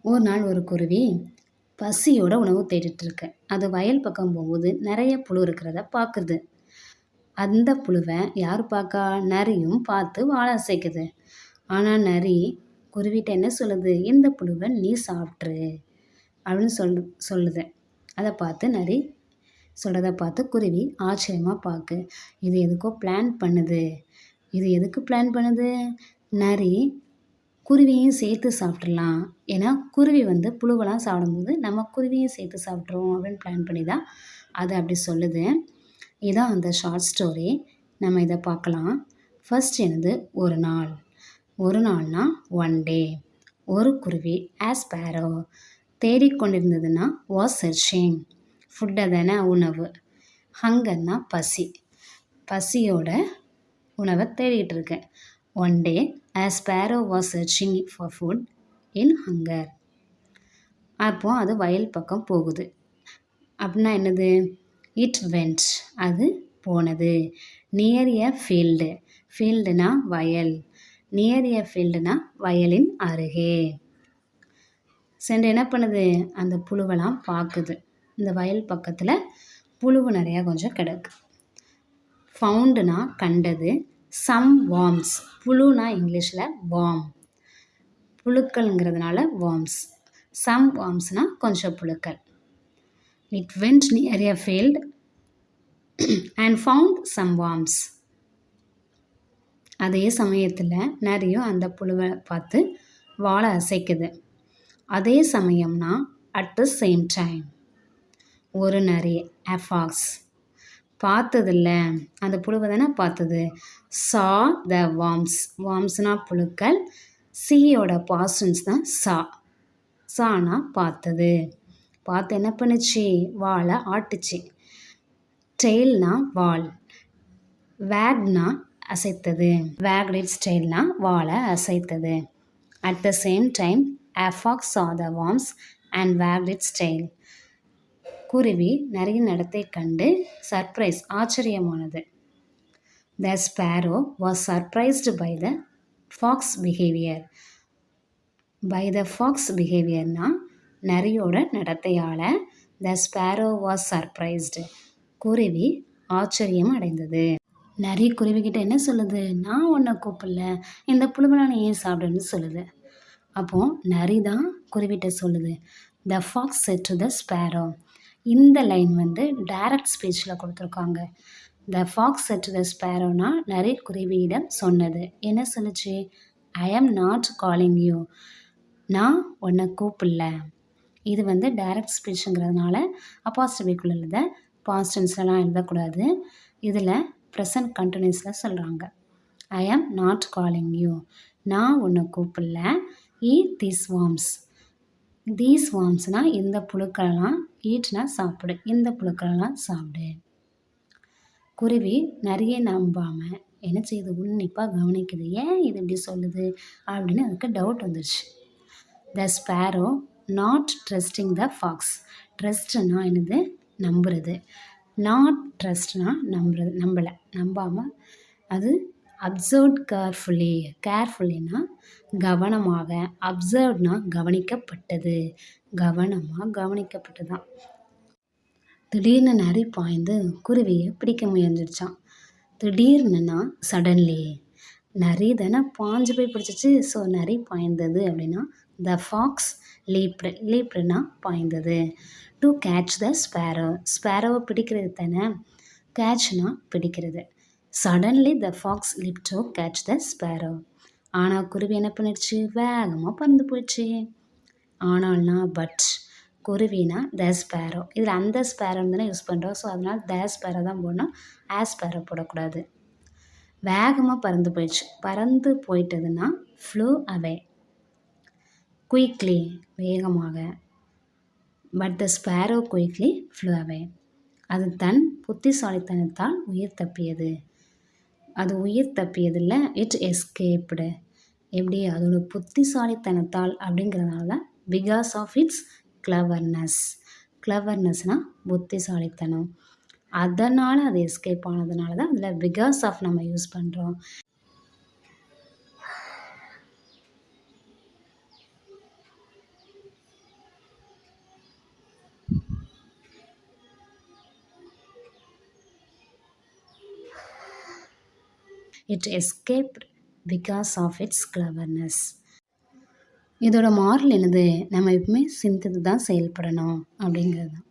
ஒரு நாள் ஒரு குருவி பசியோட உணவு தேடிட்டு இருக்கு. அது வயல் பக்கம் போகும்போது நிறைய புழு இருக்கிறத பார்க்குது. அந்த புழுவை யார் பார்க்கா? நரியும் பார்த்து வாழ அசைக்குது. ஆனால் நரி குருவிட்ட என்ன சொல்லுது? இந்த புழுவை நீ சாப்பிட்ரு அப்படின்னு சொல்லுது. அதை பார்த்து நரி சொல்கிறத பார்த்து குருவி ஆச்சரியமாக பார்க்கு. இது எதுக்கோ பிளான் பண்ணுது. இது எதுக்கு பிளான் பண்ணுது? நரி குருவியையும் சேர்த்து சாப்பிட்றலாம். ஏன்னா குருவி புழுவெல்லாம் சாப்பிடும்போது நம்ம குருவியும் சேர்த்து சாப்பிட்ருவோம் அப்படின்னு பிளான் பண்ணி தான் அது அப்படி சொல்லுது. இதான் அந்த ஷார்ட் ஸ்டோரி. நம்ம இதை பார்க்கலாம். ஃபர்ஸ்ட் என்னது? ஒரு நாள். ஒரு நாள்னா ஒன் டே. ஒரு குருவி ஆஸ்பேரோ தேடிக்கொண்டிருந்ததுன்னா வாஸ் சர்ச்சிங். ஃபுட்டை தானே, உணவு. ஹங்கர்னா பசி. பசியோட உணவை தேடிட்டு இருக்கேன். One day a sparrow was searching for food in hunger. அப்போ அது வயல் பக்கம் போகுது. அப்படின்னா என்னது? இட் வெண்ட், அது போனது. நியர் எ ஃபீல்டு. ஃபீல்டுனா வயல். நியர் எ ஃபீல்டுனா வயலின் அருகே சென்று என்ன பண்ணுது? அந்த புழுவெல்லாம் பார்க்குது. இந்த வயல் பக்கத்தில் புழுவு நிறையா கொஞ்சம் கிடக்கு. ஃபவுண்டுனா கண்டது. Some worms. புழுனா இங்கிலீஷில் வார்ம். புழுக்கள்ங்கிறதுனால வார்ம்ஸ். சம் வார்ம்ஸ்னால் கொஞ்சம் புழுக்கள். It went near a field and found some worms. அதே சமயத்தில் நிறைய அந்த புழுவை பார்த்து வாழ அசைக்குது. அதே சமயம்னா அட் த சேம் டைம். ஒரு நரி a fox பார்த்ததில்ல, அந்த புழுவை தானே பார்த்தது. சா த வார்ம்ஸ். வார்ம்ஸ்னா புழுக்கள். சீயோட பாஸ்டன்ஸ் தான் சா. சானா பார்த்தது. பார்த்து என்ன பண்ணுச்சு? வாழை ஆட்டுச்சு. டெய்ல்னா வால். வேக்னா அசைத்தது. வேக்ட் இட்ஸ் டெய்ல்னா வாழை அசைத்தது. At the same time a fox saw the worms and wagged its tail. குருவி நிறைய நடத்தை கண்டு surprise, ஆச்சரியமானது. The sparrow was surprised by the fox behavior. By the fox behaviorனா நரியோட நடத்தையால் the sparrow was surprised. குருவி ஆச்சரியம் அடைந்தது. நரி குருவிக்கிட்ட என்ன சொல்லுது? நான் உன்னை கூப்பிடல, இந்த புழுவெல்லாம் நீ ஏன் சாப்பிடுன்னு சொல்லுது. அப்போது நரி தான் குருவிட்ட சொல்லுது. The fox said to the sparrow. இந்த லைன் டைரக்ட் ஸ்பீச்சில் கொடுத்துருக்காங்க. The fox said to the sparrowனா நரி குருவியிடம் சொன்னது. என்ன சொல்லுச்சு? I am not calling you. நான் உன்னை கூப்பிடல. இது டைரக்ட் ஸ்பீச்சுங்கிறதுனால அப்பாஸ்ட்ரபிக்குள்ள எழுத பாஸ்டன்ஸ்லாம் எழுதக்கூடாது. இதில் ப்ரெசன்ட் கண்டினியூஸில் சொல்கிறாங்க. I am not calling you. நான் உன்னை கூப்பிடல. eat these worms. these wormsனால் இந்த புழுக்களெல்லாம். ஈட்னா சாப்பிடு. இந்த புழுக்களெல்லாம் சாப்பிடு. குருவி நிறைய நம்பாமல் என்ன செய்யுது? உன்னிப்பாக கவனிக்குது. ஏன் இது இப்படி சொல்லுது அப்படின்னு அதுக்கு டவுட் வந்துடுச்சு. The sparrow not trusting the fox. ட்ரஸ்ட்னா என்னது? நம்புறது. நாட் ட்ரஸ்ட்னா நம்பலை, நம்பாமல். அது அப்சர்வ்ட் கேர்ஃபுல்லி. கேர்ஃபுல்லினா கவனமாக. அப்சர்வ்ட்னா கவனிக்கப்பட்டது. கவனமாக கவனிக்கப்பட்டதான். திடீர்னு நரி பாய்ந்து குருவியை பிடிக்க முயன்றுச்சான். திடீர்னுனா சடன்லி. நரி தானே பாஞ்சு போய் பிடிச்சிச்சு. ஸோ நரி பாய்ந்தது அப்படின்னா த ஃபாக்ஸ் லீப்டு. லீப்டுனா பாய்ந்தது. To catch the sparrow. ஸ்பேரோவை பிடிக்கிறது தானே. கேட்ச்னா பிடிக்கிறது. Suddenly the fox leap to catch the sparrow. ஆனால் குருவி என்ன பண்ணிடுச்சு? வேகமாக பறந்து போயிடுச்சு. ஆனால்னா பட். குருவினா த ஸ்பேரோ. இதில் அந்த ஸ்பேரோன்னு தானே யூஸ் பண்ணுறோம். ஸோ அதனால் த ஸ்பேரோ தான் போடணும். ஆஸ்பேரோ போடக்கூடாது. வேகமாக பறந்து போயிடுச்சு. பறந்து போயிட்டதுன்னா ஃப்ளூ அவே. குயிக்லி வேகமாக. But the sparrow quickly flew away. அது தன் புத்திசாலித்தனத்தால் உயிர் தப்பியது. அது உயிர் தப்பியதில்லை. It escaped. எப்படி? அதோட புத்திசாலித்தனத்தால் அப்படிங்கிறதுனால தான் பிகாஸ் ஆஃப் இட்ஸ் கிளவர்னஸ். கிளவர்னஸ்னால் புத்திசாலித்தனம். அதனால் அது எஸ்கேப் ஆனதுனால தான் அதில் பிகாஸ் ஆஃப் நம்ம யூஸ் பண்ணுறோம். It escaped because of its cleverness. இதோட மாரல் என்னது? நம்ம எப்பவுமே சிந்தித்து தான் செயல்படணும் அப்படிங்கிறது தான்.